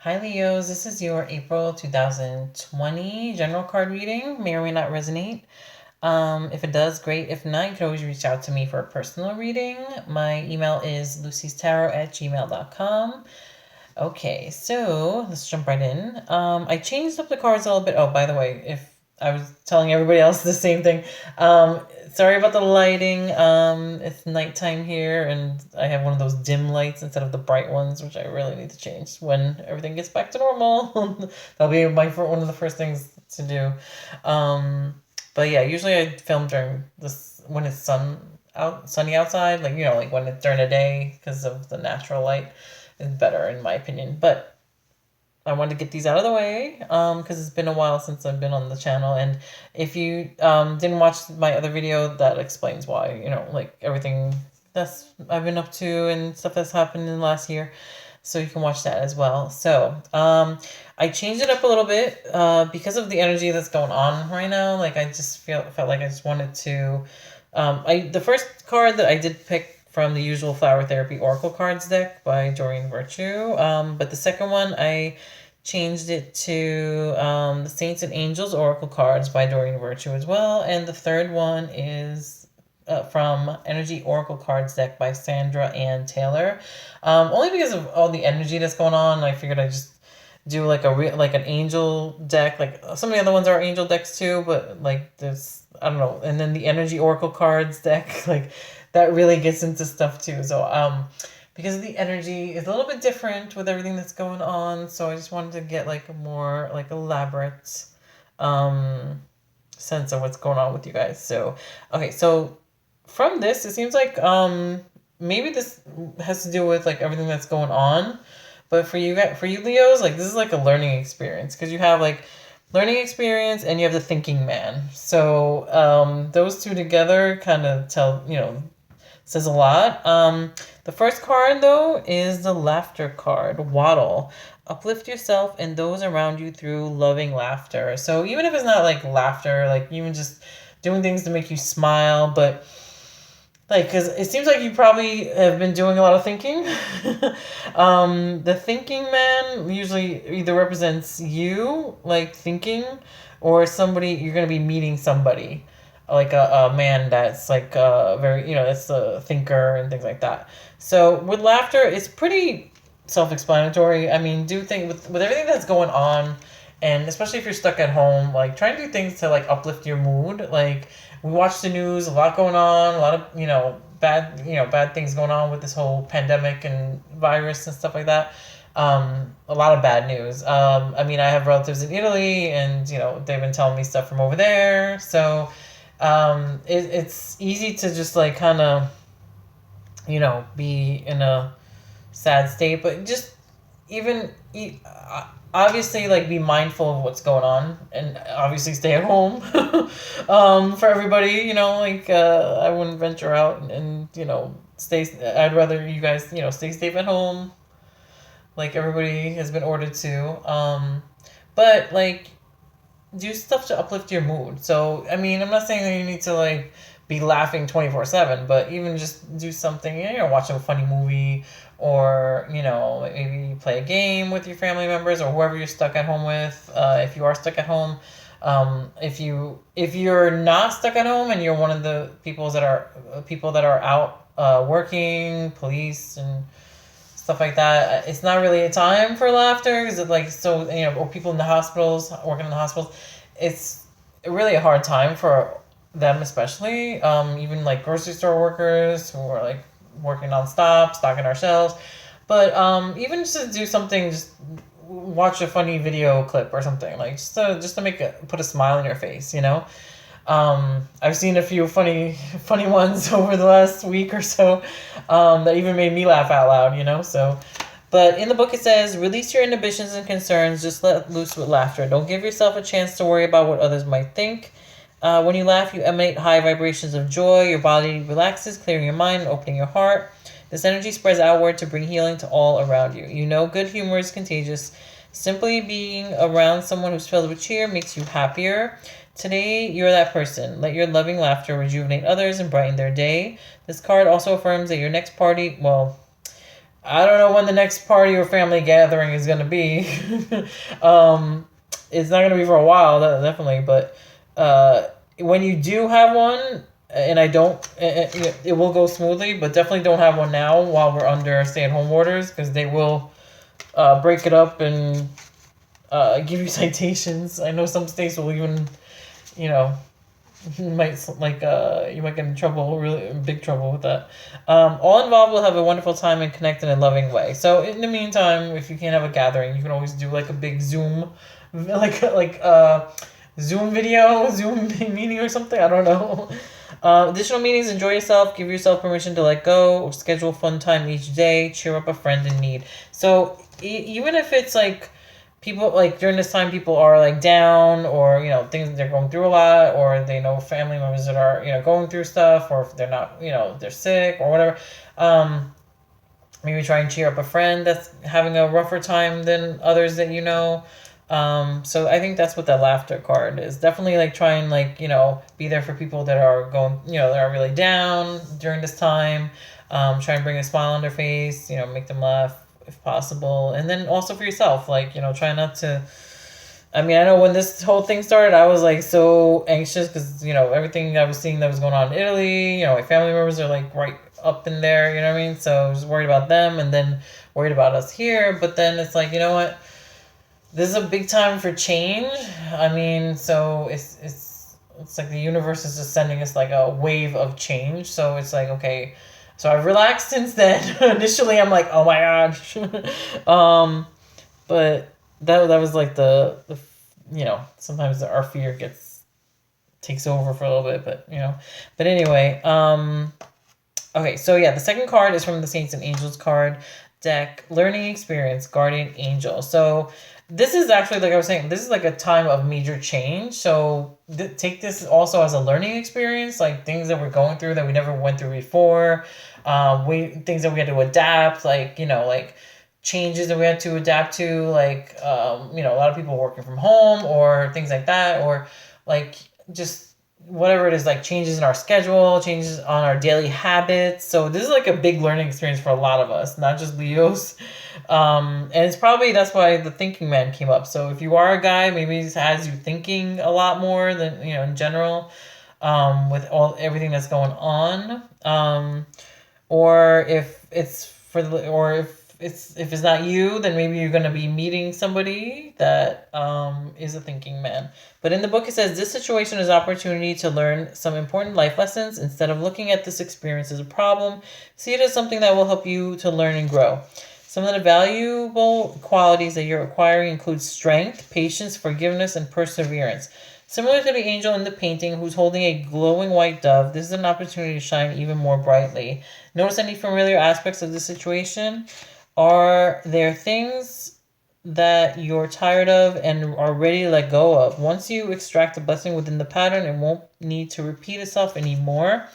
Hi Leos, this is your April 2020 general card reading. May or may not resonate. If it does, great. If not, you can always reach out to me for a personal reading. My email is lucystarot@gmail.com. Okay, so let's jump right in. I changed up the cards a little bit. Oh, by the way, if I was telling everybody else the same thing, sorry about the lighting. It's nighttime here, and I have one of those dim lights instead of the bright ones, which I really need to change when everything gets back to normal. That'll be one of the first things to do. But yeah, usually I film during this when it's sunny outside, like when it's during the day because of the natural light is better in my opinion. But I wanted to get these out of the way because it's been a while since I've been on the channel. And if you didn't watch my other video, that explains why, like everything that's I've been up to and stuff that's happened in the last year. So you can watch that as well. So I changed it up a little bit because of the energy that's going on right now. Like I just felt like I just wanted to. The first card that I did pick from the usual Flower Therapy Oracle Cards deck by Doreen Virtue. But the second one, I changed it to the Saints and Angels Oracle Cards by Doreen Virtue as well. And the third one is from Energy Oracle Cards deck by Sandra Ann Taylor. Only because of all the energy that's going on, I figured I'd just do like like an angel deck. Like some of the other ones are angel decks too, but like there's I don't know. And then the Energy Oracle Cards deck, like that really gets into stuff too. So because the energy is a little bit different with everything that's going on, so I just wanted to get like a more like elaborate um sense of what's going on with you guys. So okay, so from this it seems like maybe this has to do with like everything that's going on, but for you Leos, like this is like a learning experience because you have like learning experience and you have the thinking man. So those two together kind of says a lot. The first card, though, is the laughter card, Waddle. Uplift yourself and those around you through loving laughter. So even if it's not like laughter, like even just doing things to make you smile, but like, because it seems like you probably have been doing a lot of thinking. The thinking man usually either represents you, like thinking, or somebody, you're going to be meeting somebody, like a man that's like very, that's a thinker and things like that. So with laughter, it's pretty self explanatory. I mean, do think with everything that's going on, and especially if you're stuck at home, like try and do things to like uplift your mood. Like we watch the news, a lot going on, a lot of bad things going on with this whole pandemic and virus and stuff like that. A lot of bad news. I mean, I have relatives in Italy, and they've been telling me stuff from over there. So it's easy to just like kind of be in a sad state, but just even obviously like be mindful of what's going on and obviously stay at home. For everybody, like I wouldn't venture out and stay. I'd rather you guys stay safe at home like everybody has been ordered to. But like do stuff to uplift your mood. So I mean, I'm not saying that you need to like be laughing 24/7, but even just do something, watch a funny movie, or maybe play a game with your family members or whoever you're stuck at home with. If you are stuck at home, if you're not stuck at home and you're one of the people that are out working, police and stuff like that, it's not really a time for laughter because it like so or people in the hospitals working in the hospitals, it's really a hard time for them, especially even like grocery store workers who are like working nonstop stocking our shelves. But even just to do something, just watch a funny video clip or something, like just to put a smile on your face. I've seen a few funny ones over the last week or so that even made me laugh out loud, So, but in the book it says, release your inhibitions and concerns, just let loose with laughter. Don't give yourself a chance to worry about what others might think. When you laugh, you emanate high vibrations of joy. Your body relaxes, clearing your mind and opening your heart. This energy spreads outward to bring healing to all around you. Good humor is contagious. Simply being around someone who's filled with cheer makes you happier. Today, you're that person. Let your loving laughter rejuvenate others and brighten their day. This card also affirms that your next party, well, I don't know when the next party or family gathering is gonna be. um, it's not gonna be for a while, definitely. But when you do have one, and I don't, it will go smoothly. But definitely don't have one now while we're under stay-at-home orders, because they will break it up and give you citations. I know some states will even, you know, you might get in trouble, really big trouble with that. All involved will have a wonderful time and connect in a loving way. So in the meantime, if you can't have a gathering, you can always do like a big Zoom, Zoom video, Zoom meeting or something. I don't know. Additional meetings, enjoy yourself, give yourself permission to let go, or schedule fun time each day, cheer up a friend in need. So even if it's like people like during this time people are like down, or things they're going through a lot, or they know family members that are going through stuff, or if they're not, they're sick or whatever, maybe try and cheer up a friend that's having a rougher time than others that so I think that's what that laughter card is. Definitely like try and be there for people that are going, that are really down during this time. Try and bring a smile on their face, make them laugh if possible. And then also for yourself, try not to. I mean, I know when this whole thing started, I was like so anxious because, everything I was seeing that was going on in Italy, my family members are like right up in there, you know what I mean? So I was worried about them and then worried about us here. But then it's like, you know what? This is a big time for change. I mean, so it's like the universe is just sending us like a wave of change. So it's like, okay, so I've relaxed since then. Initially, I'm like, oh my gosh. But that was like the sometimes our fear takes over for a little bit, but anyway, okay, so yeah, the second card is from the Saints and Angels card deck, learning experience, guardian angel. So this is actually, like I was saying, this is like a time of major change. So take this also as a learning experience, like things that we're going through that we never went through before. Things that we had to adapt, like changes that we had to adapt to, a lot of people working from home or things like that, or like just whatever it is, like changes in our schedule, changes on our daily habits. So this is like a big learning experience for a lot of us, not just Leos. And it's probably that's why the thinking man came up. So if you are a guy, maybe it has you thinking a lot more than in general, with everything that's going on. Or if it's or if it's not you, then maybe you're going to be meeting somebody that is a thinking man. But in the book, it says this situation is an opportunity to learn some important life lessons. Instead of looking at this experience as a problem, see it as something that will help you to learn and grow. Some of the valuable qualities that you're acquiring include strength, patience, forgiveness, and perseverance. Similar to the angel in the painting who's holding a glowing white dove, this is an opportunity to shine even more brightly. Notice any familiar aspects of the situation? Are there things that you're tired of and are ready to let go of? Once you extract a blessing within the pattern, it won't need to repeat itself anymore.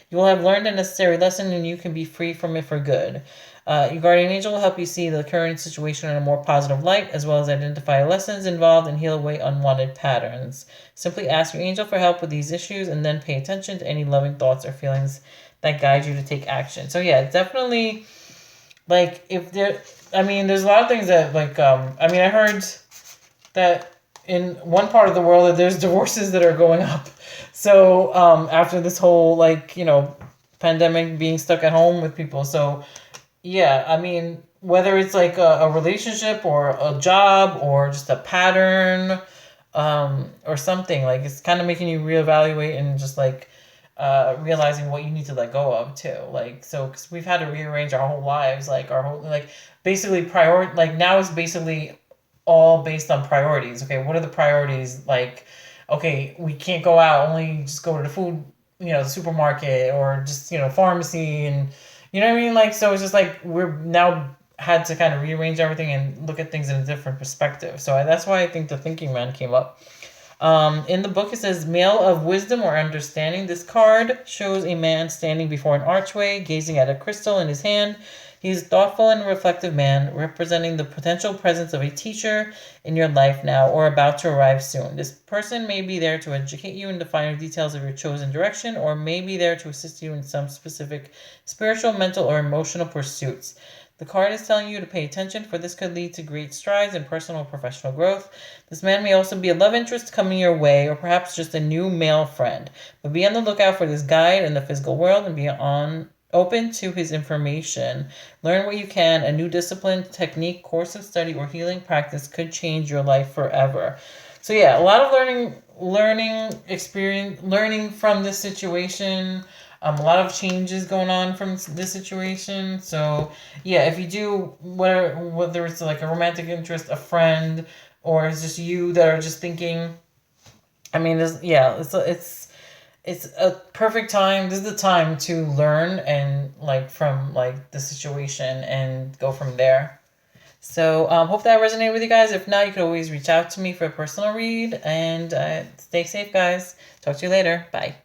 You will have learned a necessary lesson and you can be free from it for good. Your guardian angel will help you see the current situation in a more positive light, as well as identify lessons involved and heal away unwanted patterns. Simply ask your angel for help with these issues and then pay attention to any loving thoughts or feelings that guide you to take action. So yeah, definitely, like, if there, I mean, there's a lot of things that, I heard that in one part of the world that there's divorces that are going up. So after this whole, pandemic, being stuck at home with people. So yeah, I mean, whether it's like a relationship or a job or just a pattern, or something, like it's kind of making you reevaluate and just realizing what you need to let go of too. Because we've had to rearrange our whole lives, basically now it's basically all based on priorities. Okay, what are the priorities? Okay, we can't go out, only just go to the food, the supermarket, or just, pharmacy, and you know what I mean? So it's just we're now had to kind of rearrange everything and look at things in a different perspective. So that's why I think the thinking man came up. In the book, it says male of wisdom or understanding. This card shows a man standing before an archway, gazing at a crystal in his hand. He is a thoughtful and reflective man, representing the potential presence of a teacher in your life now or about to arrive soon. This person may be there to educate you in the finer details of your chosen direction, or may be there to assist you in some specific spiritual, mental, or emotional pursuits. The card is telling you to pay attention, for this could lead to great strides in personal or professional growth. This man may also be a love interest coming your way, or perhaps just a new male friend. But be on the lookout for this guide in the physical world and be open to his information. Learn what you can. A new discipline, technique, course of study, or healing practice could change your life forever. So yeah, a lot of learning from this situation. A lot of changes going on from this situation. So yeah, if you do whether it's like a romantic interest, a friend, or it's just you that are just thinking. I mean, it's a perfect time. This is the time to learn and like from like the situation and go from there. So hope that resonated with you guys. If not, you can always reach out to me for a personal read. And stay safe, guys. Talk to you later. Bye.